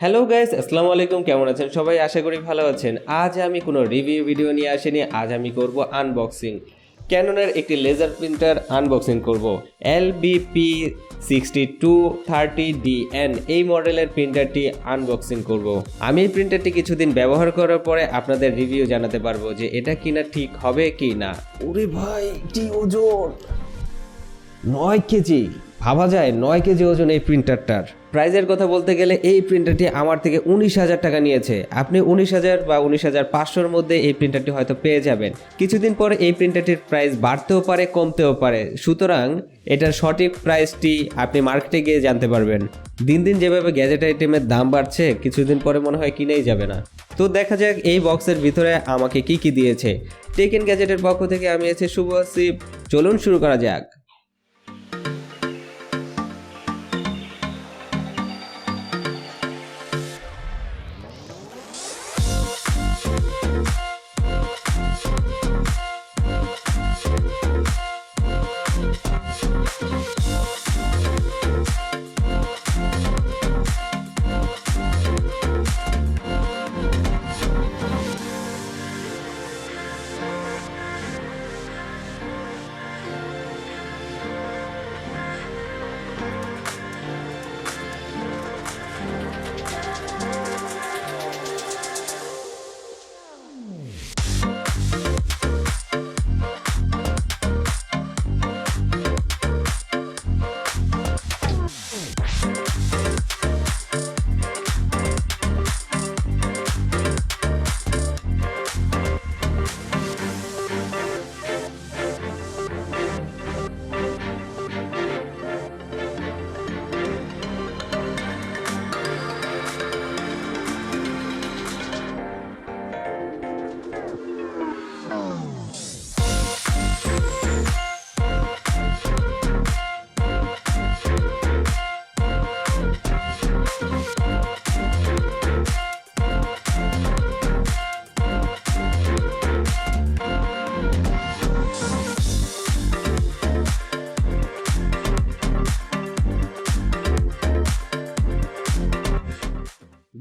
Hello guys, আসসালামু আলাইকুম। কেমন আছেন সবাই? আশা করি ভালো আছেন। আজ আমি কোনো রিভিউ ভিডিও নিয়ে আসিনি। আজ আমি করব আনবক্সিং। ক্যাননের একটি লেজার প্রিন্টার আনবক্সিং করব। LBP 6230dn এই মডেলের প্রিন্টারটি আনবক্সিং করব। আমি এই প্রিন্টারটি কিছুদিন ব্যবহার করার পরে আপনাদের রিভিউ জানাতে পারবো যে এটা কিনা ঠিক হবে কি না। ওরে ভাই, কি ওজন! 9 কেজি। ভাবা যায় 9 কেজি ওজন এই প্রিন্টারটার। প্রাইজের কথা বলতে গেলে এই প্রিন্টারটি আমার থেকে 19,000 টাকা নিয়েছে। আপনি 19,000 বা 19,500-র মধ্যে এই প্রিন্টারটি হয়তো পেয়ে যাবেন। কিছুদিন পরে এই প্রিন্টারটির প্রাইস বাড়তেও পারে, কমতেও পারে। সুতরাং এটার সঠিক প্রাইসটি আপনি মার্কেটে গিয়ে জানতে পারবেন। দিন দিন যেভাবে গ্যাজেট আইটেমের দাম বাড়ছে, কিছুদিন পরে মনে হয় কিনেই যাবে না। তো দেখা যাক এই বক্সের ভিতরে আমাকে কি কি দিয়েছে। টেক ইন গ্যাজেটের পক্ষ থেকে আমি আছি শুভ আসিফ। চলুন শুরু করা যাক।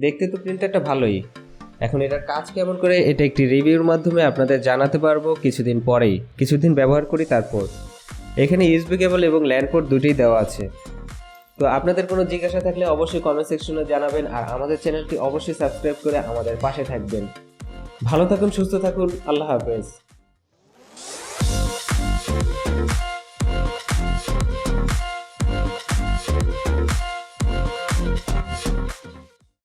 দেখতে তো প্রিন্টারটা ভালোই। এখন এটার কাজ কেমন করে এটা একটি রিভিউর মাধ্যমে আপনাদের জানাতে পারবো কিছুদিন পরেই। কিছুদিন ব্যবহার করি তারপর। এখানে ইউএসবি কেবল এবং ল্যান্ড পোর্ট দুটোই দেওয়া আছে। তো আপনাদের কোনো জিজ্ঞাসা থাকলে অবশ্যই কমেন্ট সেকশনে জানাবেন, আর আমাদের চ্যানেলটি অবশ্যই সাবস্ক্রাইব করে আমাদের পাশে থাকবেন। ভালো থাকুন, সুস্থ থাকুন। আল্লাহ হাফেজ।